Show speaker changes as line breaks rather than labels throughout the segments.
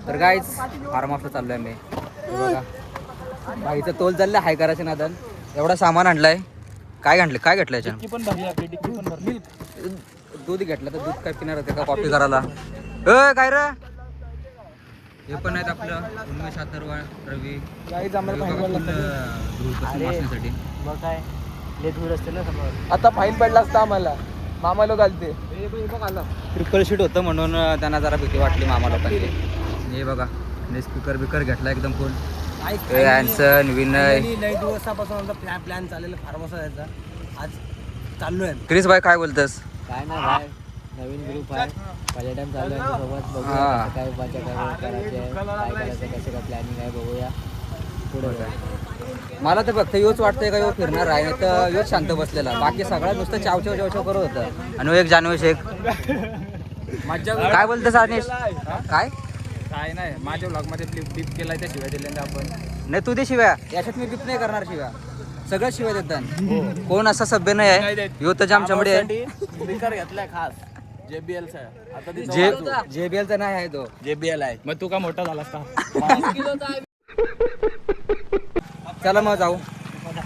तर guys form हाऊसला चाललोय मी. बघा बाईचं तोल चाललंय हाय करायचे नादन. एवढा सामान आणलाय. काय आणलं काय घेतलं याच्यानं? दूध घेतलं तर दूध काय पिणार होते का कॉफी करायला? काय रे हे पण आहेत आपलं उन्मेष अथर्वा रवी वाचण्यासाठी.
मग काय लेट होईल असते ना समोर.
आता फाईन पडला असता आम्हाला. मामा लोक आलते.
ट्रिपल शीट होतं म्हणून त्यांना जरा भीती वाटली मामा लोकांची. हे बघा स्पीकर बिकर घेतला एकदम फुल. हॅन्सन विनय
लई दिवसापासून आमचा प्लॅन चाललेला फार्म हाऊस जायचा. आज चाललोय.
क्रिस भाई काय बोलतस?
काय ना भाई नवीन ग्रुप आहे. पहिल्या टाइम चालू आहे सोबत. बघूया काय मजा करायची आहे, काय करायचं, कसं काय प्लॅनिंग आहे बघूया पुढे.
मला तर फक्त योच वाटतंय का यो फिरणार आहे तर योच शांत बसलेला. बाकी सगळ्या नुसतं चाव चाव चाव चाव करत होतं. आणि एक जानवे शेख
मज्जा
काय बोलतस अनिश? काय
काय नाही माझ्या ब्लॉग मध्ये डिप केलाय त्या शिवाय दिल्या आपण.
नाही तू दे शिव्या. याच्यात मी बिप नाही करणार शिव्या. सगळं शिवाय देतात. कोण असा सभ्य नाही आहे. यो तर जाम चमडे आहे.
स्पीकर घेतलाय खास JBL चा. आता
JBL चा नाही आहे तो.
JBL आहे.
मग तू का मोठा झाला असता?
चला मग जाऊ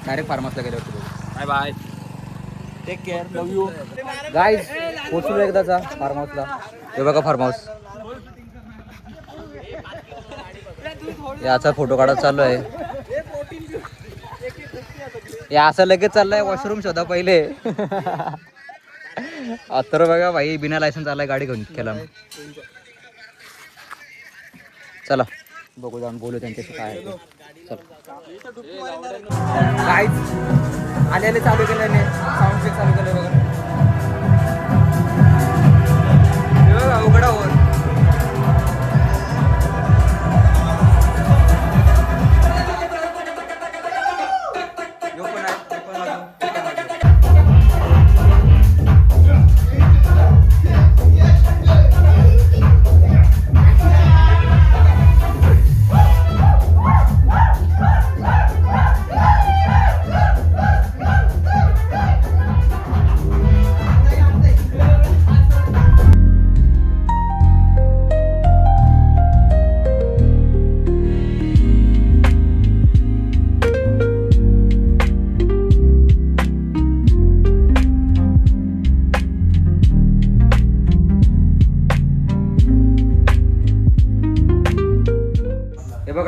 डायरेक्ट फार्म हाऊसला गेलो होतो.
Bye bye.
Take care. Love you
guys पोचलो एकदाचा फार्म हाऊसला. हे बघा फार्म हाऊस. याचा फोटो काढत चालू आहे. या असं लगेच चाललंय वॉशरूम शोधा पहिले. तर बघा भाई बिना लायसन्स आलाय गाडी घेऊन केला. चला बघू जाऊन बोलू त्यांच्याशी काय आहे. गाईज आलेले चालू केल्याने साऊंड चेक चालू केलं बघा. उघडा होत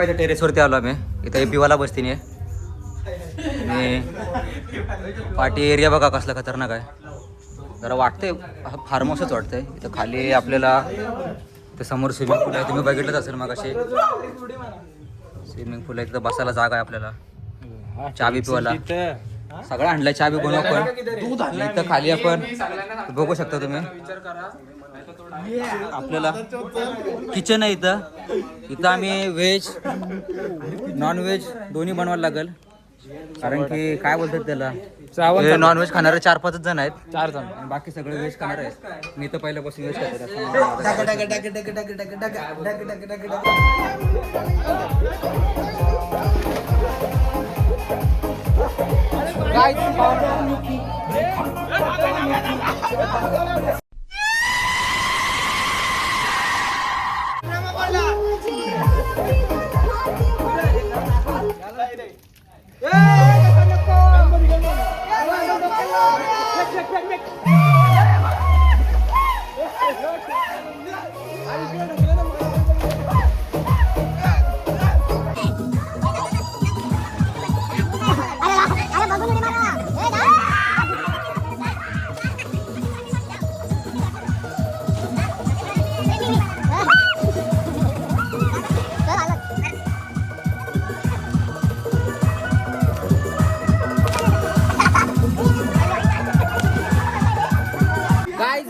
इथं टेरेसवरती आलो आम्ही. इथं एपीवाला बसतीने आणि पार्टी एरिया बघा कसला खतरनाक आहे. जरा वाटतंय फार्म हाऊसच वाटतंय. इथं खाली आपल्याला इथं समोर स्विमिंग पूल आहे. तुम्ही बघितलंच असेल मग असे स्विमिंग पूल आहे. इथं बसायला जागा आहे आपल्याला. चहा बी पिवायला सगळं आणलंय. चहा बी बनवू आपण. इथं खाली आपण बघू शकता तुम्ही. आपल्याला किचन आहे इथं. इथं आम्ही व्हेज नॉन व्हेज दोन्ही बनवायला लागेल. कारण की काय बोलतात त्याला नॉन व्हेज खाणारे 4-5 जण आहेत. 4 जण बाकी सगळे व्हेज खाणार आहेत. मी तर पहिल्यापासून व्हेज खातो.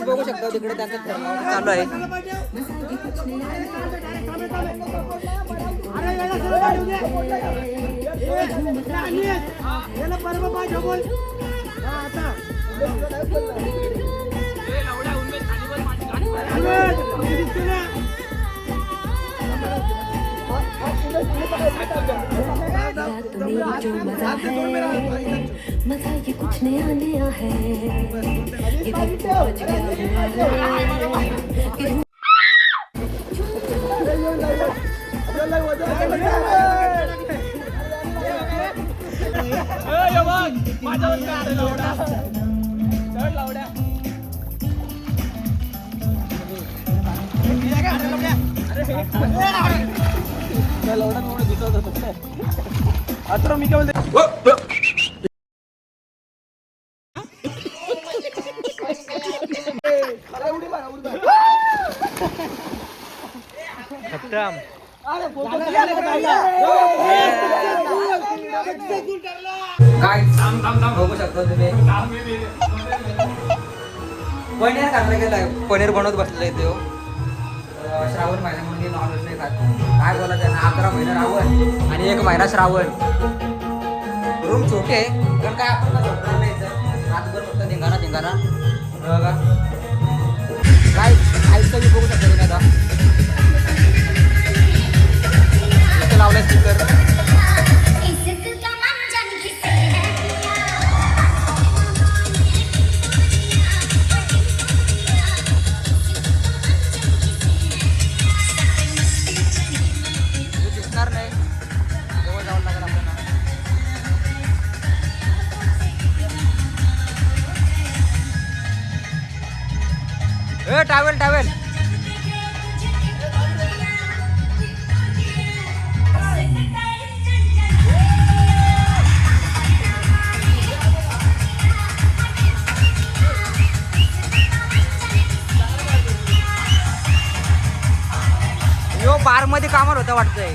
बघू शकता तिकडे त्यांचं चालू आहे.
जो मजा है मजा ये कुछ नया नया है ये वक्त आज क्या है
आता मी काय बोलते
काय बघू शकता तुम्ही पनीर खायला गेलाय पनीर बनवत बसलेला आहे तो श्रावण महिना म्हणून नॉनव्हेज नाही खात काय बोलायचं ना 11 महिना रावण आणि 1 महिना श्रावण रूम छोटे आहे पण काय आपण ना झोपणार नाही इथं. रातभर फक्त धिंगाणा बघा काय आईचं बी बघू शकता तुम्ही आता इथं लावलाय स्पीकर दिसणार नाही जवळ जावं लागेल आपल्याला टावेल यो बार मध्ये कामाला होतं वाटतंय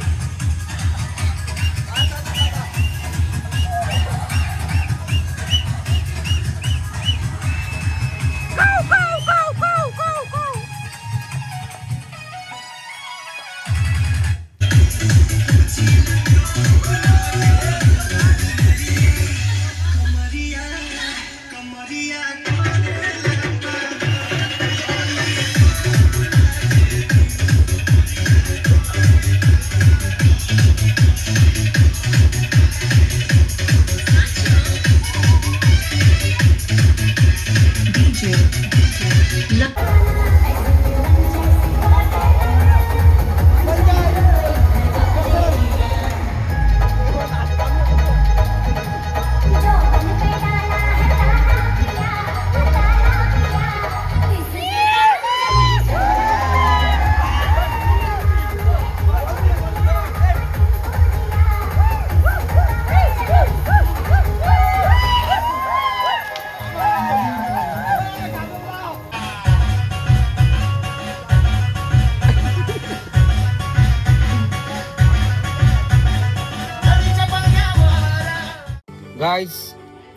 गाईस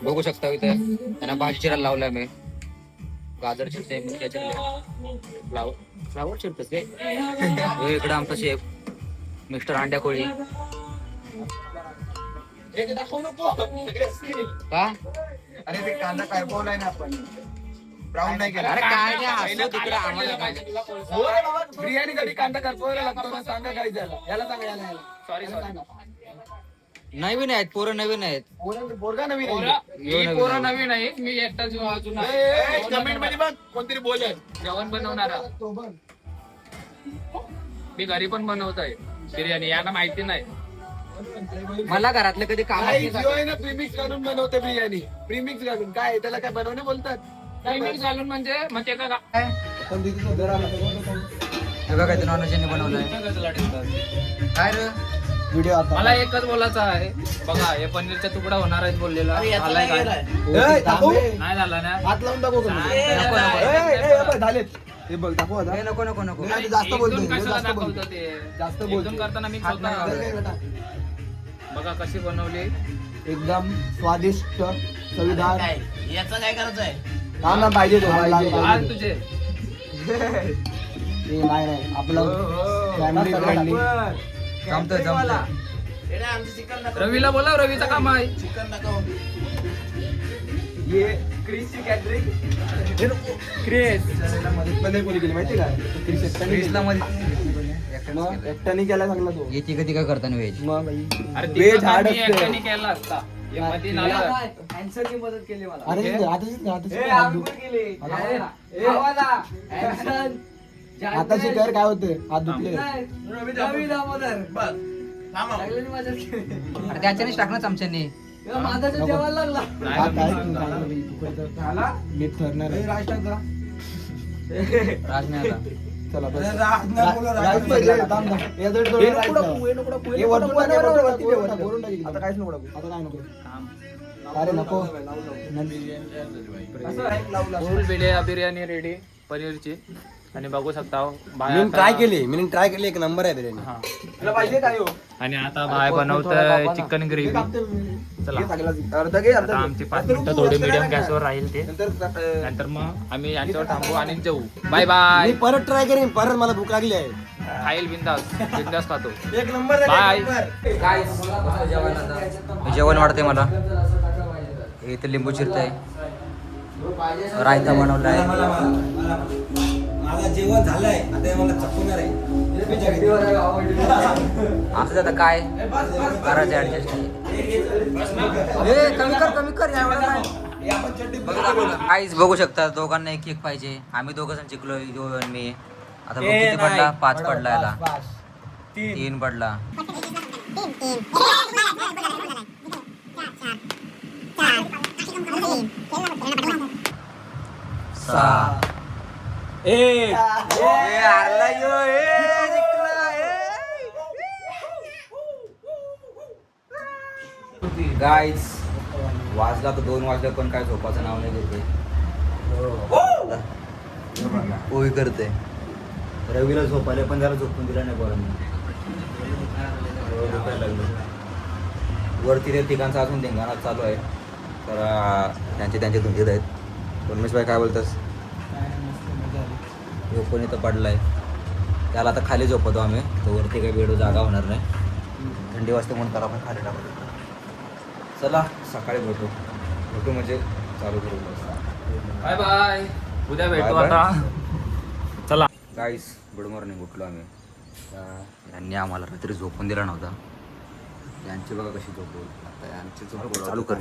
बघू शकता इथे त्यांना भाजी चिरायला लावलाय मी गाजर चिरते मिरच्या चिरल्या फ्लावर चिरतोस रे इकडे आमचा शेफ मिस्टर अंड्या कोळी का
अरे ते कांदा काय बोलाय ना आपण ब्राऊन नाही केला
अरे काय नाही असं तिकडे आम्हाला
बिर्याणी कधी कांदा करपवायला लागतो ना सांगा काय झालं याला सांगा याला सॉरी
नवीन आहेत पोरं नवीन आहेत
पोरगा नवीन
पोरं
नवीन आहे मी एकटाच अजून कमेंट मध्ये बघ कोणतरी बोलेल जेवण बनवणारा मी घरी पण बनवत आहे बिर्याणी यांना माहिती नाही
मला घरातलं कधी काम
प्रीमिक्स घालून बनवते बिर्याणी प्रीमिक्स घालून काय त्याला काय बनवणे बोलतात प्रीमिक्स घालून म्हणजे ते का
बघा ते नॉनव्हेज बनवलंय काय रे
व्हिडिओ
मला एकच बोलायचं आहे बघा हे पनीरचा तुकडा होणार आहे बोललेला आलाय काय नाही झाला ना
हात लावून दाखव झालेत हे बघ दाखव आता
नको
जास्त बोलतो
कशाला दाखवतो ते
जास्त
एकदम करताना मी बघा कशी बनवली
एकदम स्वादिष्ट चवीदार
याचं काय करायचं आहे
ना पाहिजे
आज तुझे
नाही आपलं फॅमिली फ्रेंडली
जमतोय
रवीला बोला रवीचं काम आहे
एकट्याने केला चांगला तो
याची कधी काय करताना व्हेज
मग
व्हेज केला असता
मदत केली मला आताची कर काय होते हात धुतले
त्याच्यानेच टाकणार चमच्याने
मीठ ठरणार
राज नाही आला
चला बस.
राईस पाहिजे. थांब, थांब. हे जर थोडं राईस लावा. हे वरतून टाक, वरतून टाक. आता काहीच नको टाकू. आता काय नको. अरे नको.
फुल बिर्याणी रेडी पनीरची आणि बघू शकता
मी ट्राय केली एक नंबर आहे बिर्याणी. तुला पाहिजे काय हो?
आणि आता बाय बनवतोय चिकन ग्रेव्ही. चला
अर्धा घे,
आता
अर्धा घे.
आमची 5 मिनिटं थोडी मीडियम गॅसवर राहील ते. नंतर मग आम्ही यांच्यावर थांबू आणि जेवू. Bye bye.
मी परत ट्राय करेन. परत मला भूक लागली आहे.
खाईल बिंदास खातो.
एक नंबर
बाय.
काय जेवण वाढते मला. इथे लिंबू चिरतंय, रायता बनवलाय.
माझा जेवण झालंय, आता मला चपणार आहे.
असं आता काय करायचं ऍडजस्ट. कमी कर काहीच बघू शकता. दोघांना एक एक पाहिजे. आम्ही दोघं जण जिंकलोय, जो आणि मी. आता बघ किती पडला. 5 पडला याला. 3 पडला. 6. गाईज वाजला तर 2 वाजले पण काय झोपाचं नाव नाही घेते. ओही करते. रवीला झोपायला पण त्याला झोपून दिला नाही पोरांनी. वरती ते ठिकाणचा अजून धिंगाणा चालू आहे. तर त्यांचे धुंदीत आहेत. उन्मेशभाई काय बोलतस? झोपून इथं पडलाय. त्याला आता खाली झोपतो आम्ही. तर वरती काही बेड जागा होणार नाही. थंडी वाजते म्हणून त्याला आपण खाली टाकतो. चला सकाळी भेटू म्हणजे चालू करू.
Bye bye. उद्या भेटू आता. चला
गाईस गुड मॉर्निंग. उठलो आम्ही. यांनी आम्हाला रात्री झोपून दिला नव्हता. यांची बघा कशी झोपू. आता यांची झोप चालू कर.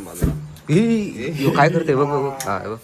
काय करते बघ बघ. काय बघ.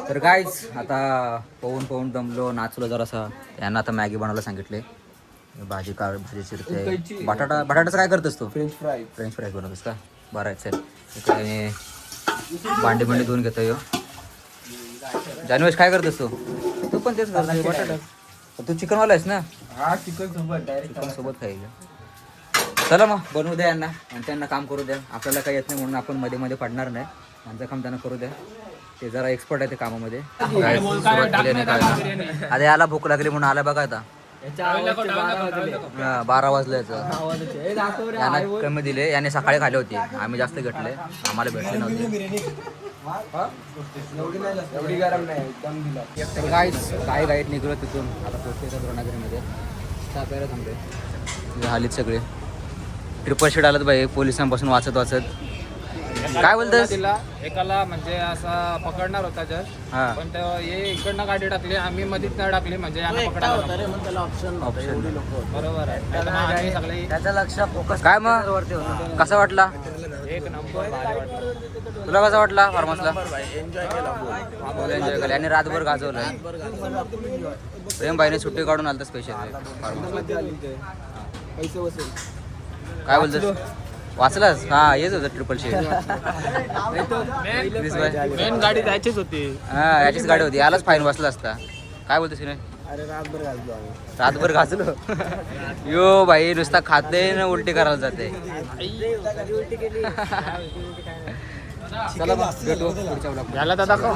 तर गाईज आता पोहून दमलो, नाचलो जरासा. यांना आता मॅगी बनवायला सांगितले. भाजी चिरते. बटाटाचं काय करतोस तू?
फ्रेंच
फ्राईज बनवतोस का? बरं आहे. चल इकडे भांडी धुवून घेतो. यो जानवेश काय करतोस तू पण तेच करतो. बटाटा. तू चिकनवाला आहेस ना?
हा, चिकन सोबत डायरेक्ट
चिकन सोबत खायला. चला मग बनवू द्या यांना आणि त्यांना काम करू द्या. आपल्याला काही येत नाही म्हणून आपण मध्ये मध्ये पडणार नाही. त्यांचं काम त्यांना करू द्या. ते जरा एक्सपर्ट आहे ते कामामध्ये. अरे याला भूक लागली म्हणून आला बघा आता.
याच्या आवाजचे 12 वाजले.
12 वाजलं याचं.
आवाजाचे. हे दाखव रे,
यांना
आईवर.
कमी दिले, याने सकाळी खाले होते, आम्ही जास्त घेतले, आम्हाला भेटले नव्हते.
एवढी गरम नाही एकदम दिला.
तर काय गाईत निघलो तिथून, आता पोहोचले द्रोणागिरीमध्ये. चहा प्यायला थांबले, झालीत सगळे. ट्रिपल शीट आलं बाई पोलिसांपासून वाचत. काय बोलतोस?
तिला एकाला म्हणजे असा पकडणार होता जस्ट,
हा
पण हे इकडनं गाडी टाकली, आम्ही मधीच नाही टाकली म्हणजे यांना पकडायला नको.
अरे मग त्याला ऑप्शन
ऑप्शन
बरोबर आहे. नाहीतर मग आम्ही सगळे
त्याचं लक्ष फोकस
काय मग कसा वाटला?
एक नंबर भारी वाटलं.
तुला कसा वाटला फार्मसला?
एन्जॉय केला
एन्जॉय केला आणि रातभर गाजवलं. प्रेम भाईने सुट्टी काढून आलं स्पेशल फार्मस.
पैसे वसूल.
काय बोलतोस? वाचलास? हा येच होतं ट्रिपल शीट.
मेन गाडी जायचीच होती.
हा याचीच गाडी होती, यालाच फाईन बसला असता. काय बोलतोस विनय?
अरे रातभर घालतो आम्ही.
रातभर गाजलो. यो भाई नुसता खाते ना उलटी करायला जाते. चला मग भेटू पुढच्या vlog मध्ये.
याला तर दाखव.